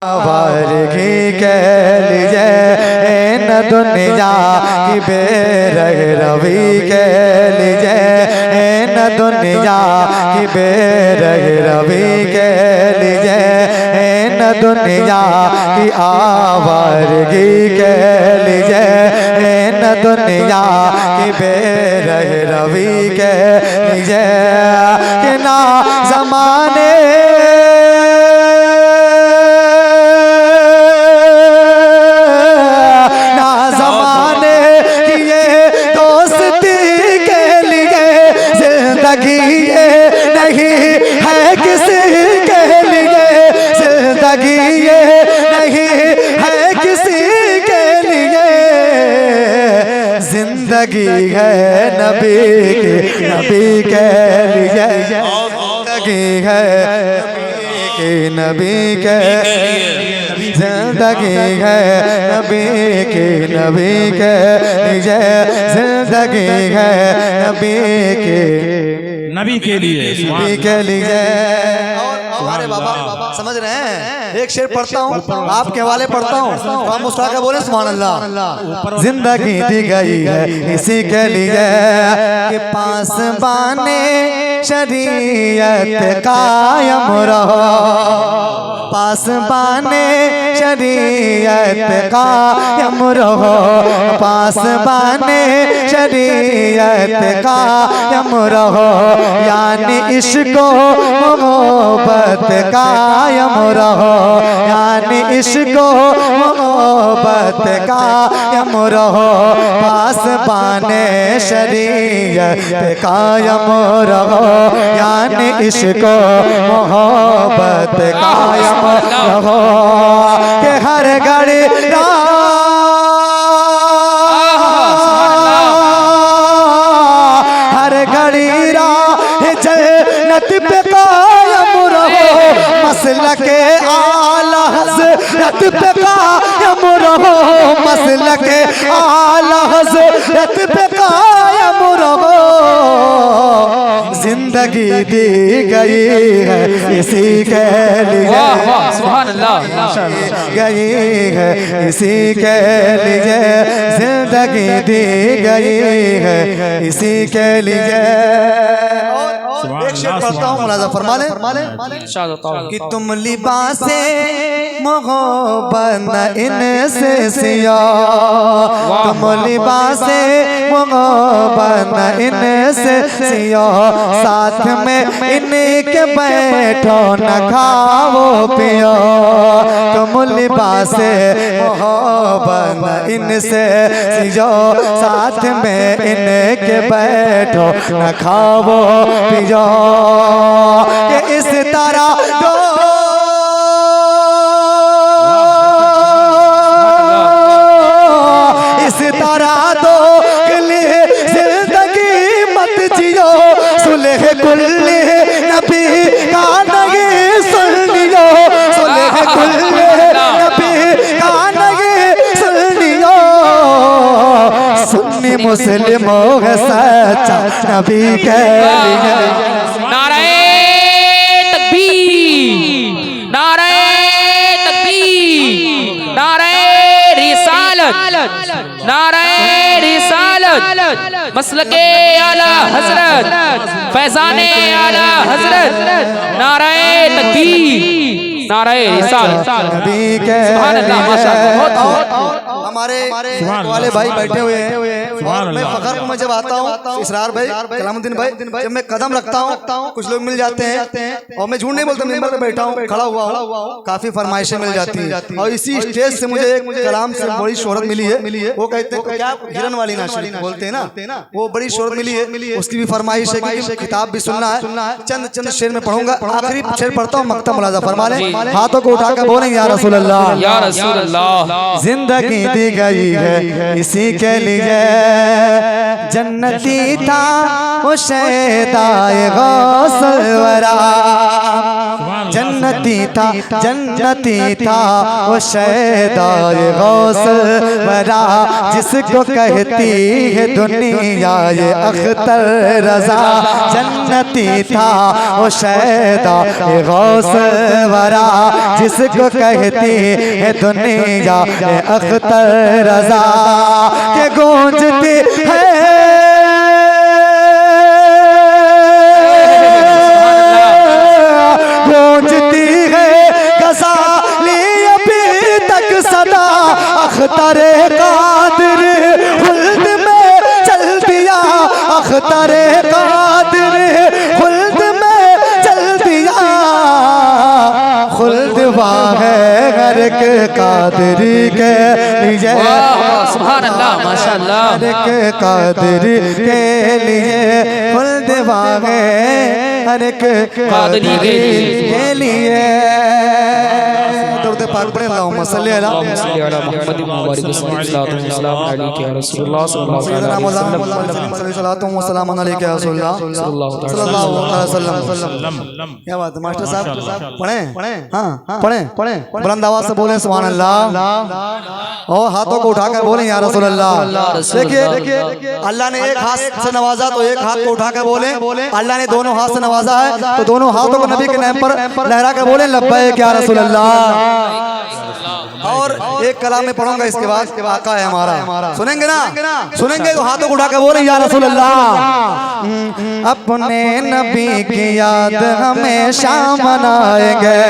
वारगी कह लीजिए न दुनिया की बेरग रवि कह लीजिए न दुनिया की बेरग रवि कह लीजिए न दुनिया की आवारगी कह लीजिए न दुनिया की बेरग रवि कह लीजिए कि ना ज़माने नहीं है किसी के लिए जिंदगी ये नहीं है किसी के लिए जिंदगी है नबी के लिए जिंदगी है नबी के जिंदगी है नबी के लिए जिंदगी है नबी के लिए अरे बाबा समझ रहे हैं। एक शेर पढ़ता हूँ आपके हवाले पढ़ता हूँ तो हम मुस्कुरा के बोले सुभान अल्लाह। जिंदगी दी गई है इसी के लिए कि पास बाने शरीयत कायम रहो, पास बाने शरीयत कायम रहो, पास बाने शरीयत कायम रहो, यानी इश्क मोहब्बत कायम रहो, यानी इश्क मोहब्बत कायम रहो, पास बाने शरीयत कायम रहो, यानी इश्क मोहब्बत कायम रहो कि हर घड़ी हर घड़ी राह जन्नत पे कायम रहो, मसलक आला हज़रत पे कायम रहो, मसलक आला हज़रत पे कायम रहो। जिंदगी दी गई है इसी के लिए सुभान अल्लाह गई है इसी के लिए जिंदगी दी गई है इसी के लिए। एक शेर पढ़ता हूँ मुलाज़ा फरमा ले कि तुम लिबासे मोहब्बत इनसे सिया, तुम लिबासे मोहब्बत इनसे सिया, साथ में इनके बैठो न खाओ पियो, तुम लिबासे मोहब्बत इनसे सियो, साथ में इनके बैठो न खाओ पियो कि इस तरह दो इस तरह दो के लिए जिंदगी मत जियो, सुलह कुल्ले नबी का नहीं सुन लियो, सुलह कुल्ले नबी का नहीं सुन लियो, सुन्नी मुस्लिमों है सच्चा नबी के लिए। नारे तकबीर, नारे तकबीर, नारे रिसालत, नारे रिसालत, मसलके आला हजरत, फैजाने आला हजरत, नारे तकबीर, नारे रिसालत, सुभान अल्लाह माशाअल्लाह। हमारे वाले भाई बैठे हुए हैं और मैं फखर में जब आता हूँ इसरार भाई कलामुद्दीन भाई जब मैं कदम रखता हूँ कुछ लोग मिल जाते हैं और मैं झूठ नहीं बोलता, मिंबर पे बैठा हूँ खड़ा हुआ हूँ, काफी फरमाइशें मिल जाती हैं और इसी स्टेज से मुझे एक कलाम से बड़ी शोहरत मिली है। वो कहते हैं क्या हिरन वाली नाशरी बोलते हैं ना, वो बड़ी शोहरत मिली है, उसकी भी फरमाइश है कि किताब भी सुनना है। चंद शेर में पढ़ूंगा, आखिरी शेर पढ़ता हूँ, मक्ता मुलाज़ा फरमा लें, हाथों को उठाकर बोलेंगे या रसूल अल्लाह या रसूल अल्लाह। जिंदगी दी गई है इसी के लिए, जन्नती था वो शैदाए गौसल वरा, जन्नती था वो शैदाए गौसल वरा, जिसको कहती है दुनिया ये अख्तर रजा, जन्नती था वो शैदाए गौसल वरा, जिसको कहती है दुनिया अख्तर रजा के गूंजती है गूंजती है गज़ाली अभी तक सदा अख्तरे कादिर खुल्द में चल दिया अख्तरे कादिर खुल्द में चल दिया खुल्द वाह है हर एक कादिरी के लिए सुभान अल्लाह माशाअल्लाह हर एक कादिरी के लिए खुल्द वाह है हर एक कादिरी के लिए दरूद पाक पढ़े अल्लाहुम्मा सल्ली अला मुहम्मद मुबारक सल्लल्लाहु अलैहि रसूलुल्लाह सल्लल्लाहु अलैहि वसल्लम। क्या बात है मास्टर साहब, पढ़े हाँ पढ़े बुलंद आवाज से बोले सुभान अल्लाह और हाथों को उठाकर बोले या रसूल अल्लाह। देखिए अल्लाह ने एक हाथ से नवाजा तो एक हाथ को उठाकर बोले, अल्लाह ने दोनों हाथ से नवाजा है तो दोनों हाथों को नबी के नाम पर लहरा कर बोले लब्बैक या रसूल अल्लाह। और एक कलाम में पढ़ूंगा इसके बाद आका है हमारा, सुनेंगे ना? सुनेंगे तो हाथों को उठाकर बोले या रसूल अल्लाह। अपने नबी की याद हमेशा मनाएंगे,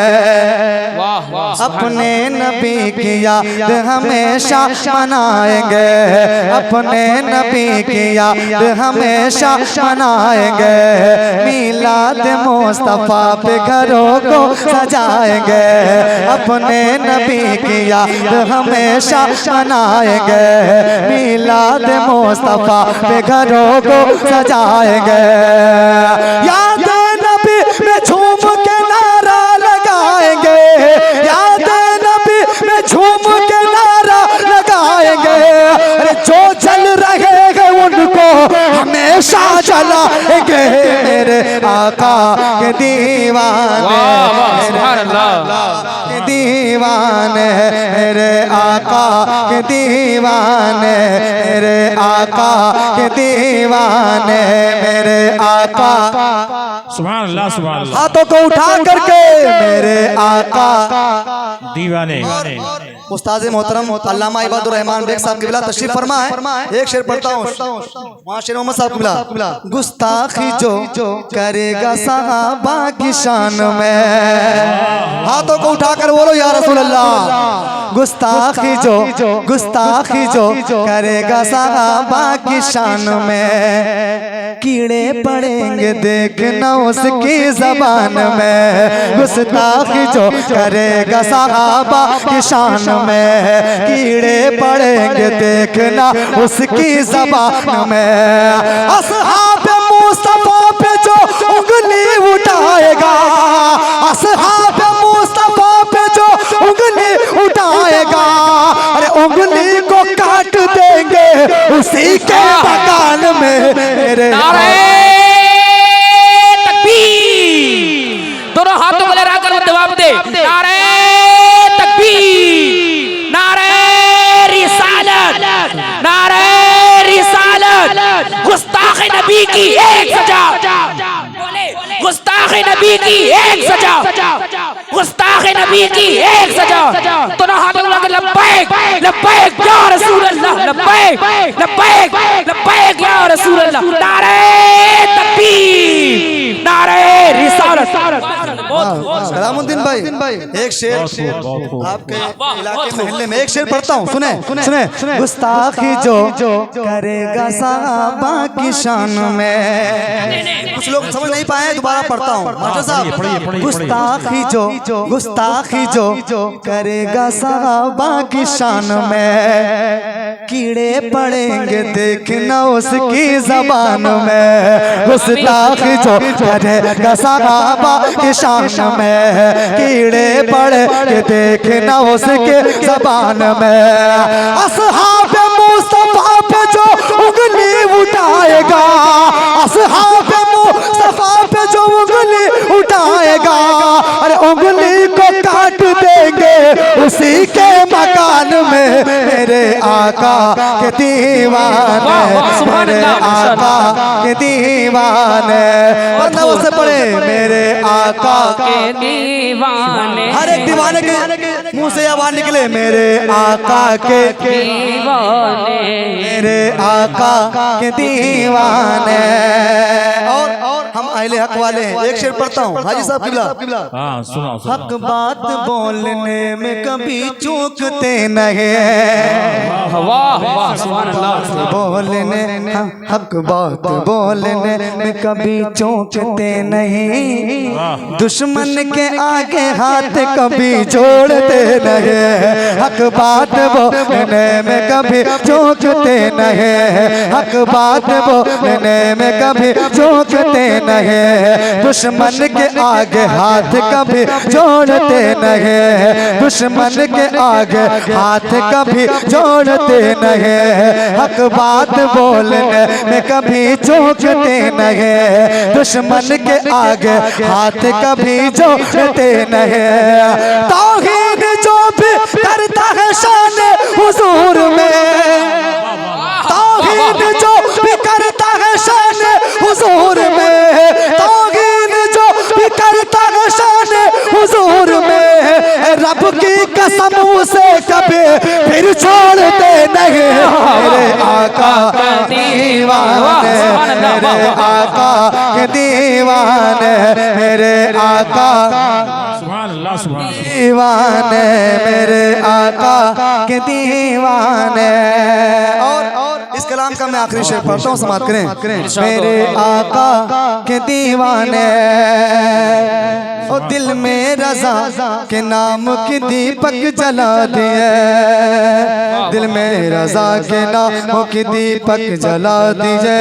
अपने नबी की याद हमेशा मनाएंगे, अपने नबी की याद हमेशा मनाएंगे। मिलाद मुस्तफा पे घरों को सजाएंगे, अपने नबी की याद हमेशा मनाएंगे। मिलाद मुस्तफा पे घरों को सजाएंगे। याद नबी में झूम के नारा लगाएंगे, याद नबी में झूम के नारा लगाएंगे। अरे जो चल रहे हैं उनको हमेशा चलाएंगे। मेरे आका के दीवाने के दीवाने, मेरे आका के दीवाने, मेरे आका के दीवाने, मेरे आका सुभान अल्लाह सुभान अल्लाह। हाथों को उठा करके मेरे आका दीवाने। उस्ताद मोहतरम अल्लामा इबादुर रहमान बेग साहब किबला तशरीफ फरमा है। एक शेर पढ़ता हूँ शेर मोहम्मद साहब किबला। गुस्ताखी जो करेगा सहाबा की शान में, हाथों को उठाकर बोलो या रसूल अल्लाह। गुस्ताखी जो करेगा सहाबा की शान में, कीड़े पड़ेंगे देखना उसकी जबान में। गुस्ताखी जो करेगा सहाबा की शान में, कीड़े पड़ेंगे देखना उसकी जबान में। असहाब मुस्तफा पे जो उंगली उठाएगा, असहाब मुस्तफा पे जो उंगली उठाएगा, अरे उंगली को काट देंगे उसी के मकान में। मेरे दोनों हाथों को लहरा कर जवाब दे। नारे तकबीर, नारे रिसालत, नारे रिसालत। गुस्ताखे नबी की एक सजा, गुस्ताखे नबी की एक सजा, गुस्ताखे नबी की एक सजा। दोनों हाथों को लब्बैक लब्बैक या रसूल अल्लाह, लब्बैक लब्बैक लब्बैक या रसूल अल्लाह। नारे तकबीर, नारे रिसालत। कलामुद्दीन भाई एक शेर आपके इलाके मोहल्ले में एक शेर पढ़ता हूँ, सुने सुने। गुस्ताखी जो करेगा सहाबा की शान में, कुछ लोग समझ नहीं पाए, दोबारा पढ़ता हूँ मास्टर साहब। गुस्ताखी जो करेगा सहाबा की शान में, कीड़े पड़ेंगे देखना उसकी जबान में। गुस्ताखी जो करेगा सहाबा की शान में, कीड़े पड़ेंगे देखना उसके जबान में। असहाब मुस्तफा पे जो उंगली उठाएगा, असहाब मुस्तफा पे जो उंगली उठाएगा, अरे उंगली को काट देंगे उसी के मकान में। मेरे आका के दीवाने, मेरे आका के दीवाने। वरना से पढ़े मेरे आका के दीवाने, हर एक दीवाने के मुंह से आवाज निकले मेरे आका के दीवाने, मेरे आका के दीवाने। और हम अहले हक वाले हैं। एक शेर पढ़ता हूँ हाजी साहब किबला। हाँ सुनाओ हक बात बोलने में कभी चूकते नहीं, वाह वाह सुभान अल्लाह। बोलने हक बात बोलने में कभी चूकते नहीं, दुश्मन के आगे हाथ कभी जोड़ते नहीं। हक बात बोलने में कभी चूकते नहीं, हक बात बोलने में कभी चूकते नहीं, दुश्मन के आगे हाथ कभी जोड़ते नहीं, दुश्मन के आगे हाथ कभी जोड़ते नहीं। हक बात बोलने में कभी चूकते नहीं, दुश्मन के आगे हाथ कभी जोड़ते नहीं। तौहीद जो भी करता है शान हुजूर में, तौहीद जो भी करता है शान हुजूर में, तौहीद जो भी करता है शान हुजूर में, रब की कसम उसे कभी फिर छोड़ते नहीं। मेरे आका दीवाने, मेरे आका के दीवाने, मेरे आका सुभान अल्लाह सुभान अल्लाह। दीवाने, मेरे आका के दीवाने। और इस कलाम का मैं आखिरी शेर पढ़ता हूँ, समाप्त करें। मेरे आका के दीवाने, ओ दिल में रजा के नाम की दीपक जला दिए, दिल में रजा के नाम की दीपक जला दीजिए,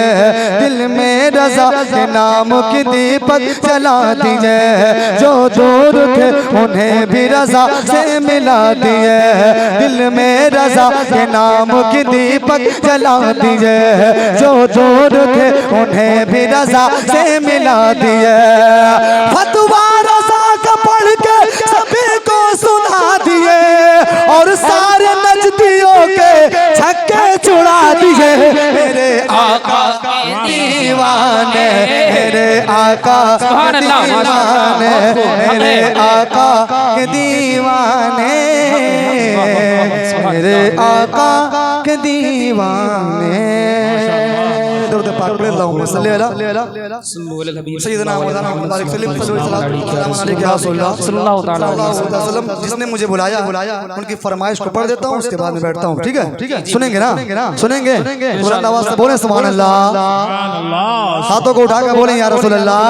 दिल में रजा के नाम की दीपक जला दीजिए, जो दूर थे उन्हें भी रजा से मिला दिए, दिल में रजा के नाम की दीपक जला दीजिए, जो दूर थे उन्हें भी रजा से मिला दिए। फतवा रजा का पढ़ के सभी को सुना दिए, और सारे नजदियों के छक्के छुड़ा दिए। मेरे आका के दीवाने, मेरे आका के दीवाने, मेरे आका के दीवाने, मेरे आका के दीवाने। दरूद पाक पढ़ अल्लाहुम्मा सल्ली अला सय्यदना मुहम्मद सल्लल्लाहु अलैहि वसल्लम। जिसने मुझे बुलाया उनकी फरमाइश को पढ़ देता हूँ, उसके बाद में बैठता हूँ। ठीक है, सुनेंगे ना? सुनेंगे? बुलंद आवाज से बोले सुभान अल्लाह, हाथों को उठाकर बोले या रसूल अल्लाह।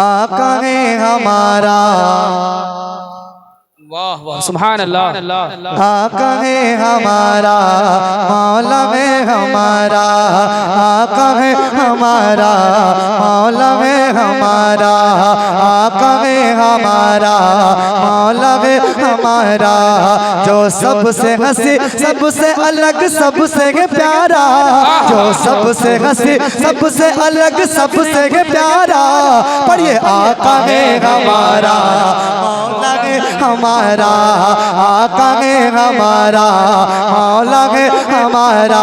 आका है हमारा, वाह वाह सुभान अल्लाह। आका है हमारा, मौला है हमारा, आका है हमारा, मौला है हमारा, आका है हमारा, मौला है हमारा, जो सबसे हंसी सबसे अलग सबसे प्यारा, जो सबसे हंसी सबसे अलग सबसे प्यारा, पर ये आका है हमारा, मौला है हमारा, आका है हमारा, मौला है हमारा,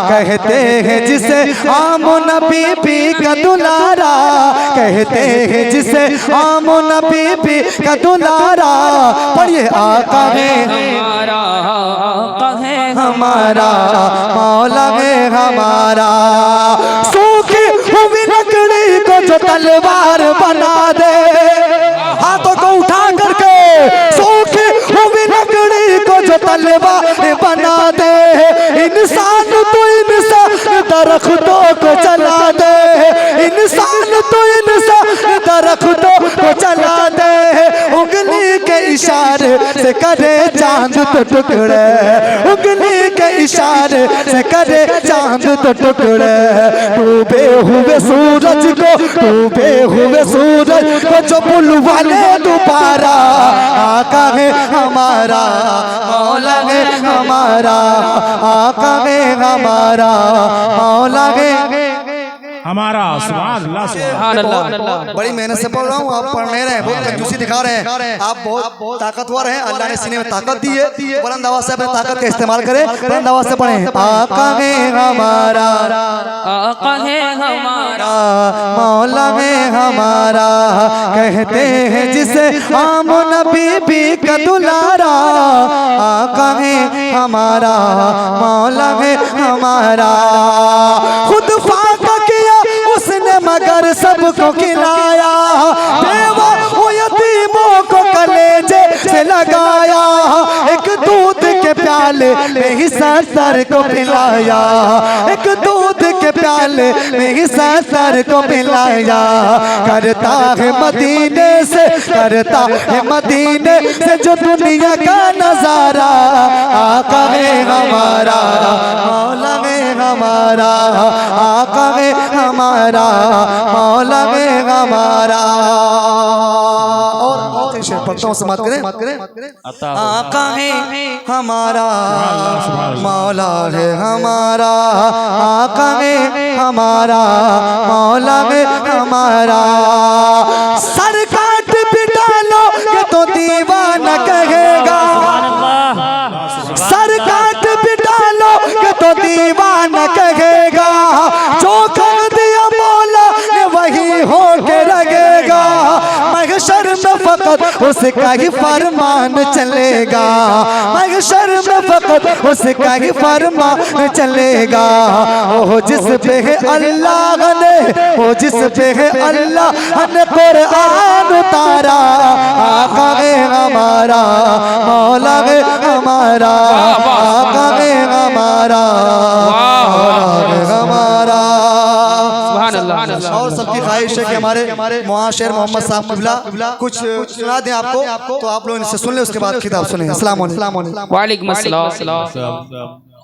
कहते हैं जिसे आमो नबी भी का दुलारा, कहते हैं जिसे आमो नबी भी का दुलारा, पर ये आका है हमारा, आका है हमारा, मौला है हमारा। सूखी हुई लकड़ी को जो तलवार बना दे, हाथों को उठा करके, सूखी हुई लकड़ी को जो तलवार बना दे, इंसान तो इंसान दरख्तों को जला दे, इंसान तो इंसान दरख्तों को जला दे, उंगली के इशारे से करे चांद तो टुकड़े, उंगली के इशारे से करे चांद तो टुकड़े, डूबे हुए सूरज को, डूबे हुए सूरज को जो बुलवा ले दोबारा, आका है हमारा, मौला है हमारा, आका है हमारा, मौला है हमारा सुभान अल्लाह सुभान अल्लाह। बड़ी मेहनत से पढ़ रहा हूँ, आप पढ़ नहीं रहे, बहुत कंजूसी दिखा रहे हैं। आप बहुत ताकतवर हैं, अल्लाह ने सीने में ताकत दी है। बुलंद आवाज से अपनी ताकत का इस्तेमाल करें, बुलंद आवाज से पढ़ें। आका है हमारा, आका है हमारा, मौला है हमारा, कहते हैं जिसे आम नबी भी का दुलारा। आका है हमारा, मौला है हमारा, खुद फाका किया उसने मगर सबको खिलाया, बेवा यतीमों को कलेजे से लगाया, एक दूध के प्याले में ही सर को पिलाया, एक दूध के प्याले में ही सर को पिलाया। करता है मदीने से, करता है मदीने से जो दुनिया का नजारा। आका है हमारा, मौला है हमारा, आका है हमारा, मौला है हमारा। और शेर पढ़ता हूँ, समाप्त करें। आका है हमारा, मौला है हमारा, आका है हमारा, मौला है हमारा। सर काट पिटा लो ये तो दीवाना कहेगा, सर काट पिटा लो ये तो दीवाना कहेगा। जो कर दिया मौला ने वही होके लगेगा, महशर में फकत उसका ही फरमान चलेगा, महशर में फकत उसका ही फरमान चलेगा। ओ जिस पे है अल्लाह ने, ओ जिस पे है अल्लाह ने कुरान उतारा। आका है हमारा, मौला है हमारा, आका है हमारा, मौला है हमारा। और सबकी ख्वाहिश है कि हमारे मुआशिर मोहम्मद साहब किबला कुछ सुना दें आपको, तो आप लोग इनसे सुन ले, उसके बाद किताब सुने। अस्सलाम वालेकुम। वालेकुम अस्सलाम।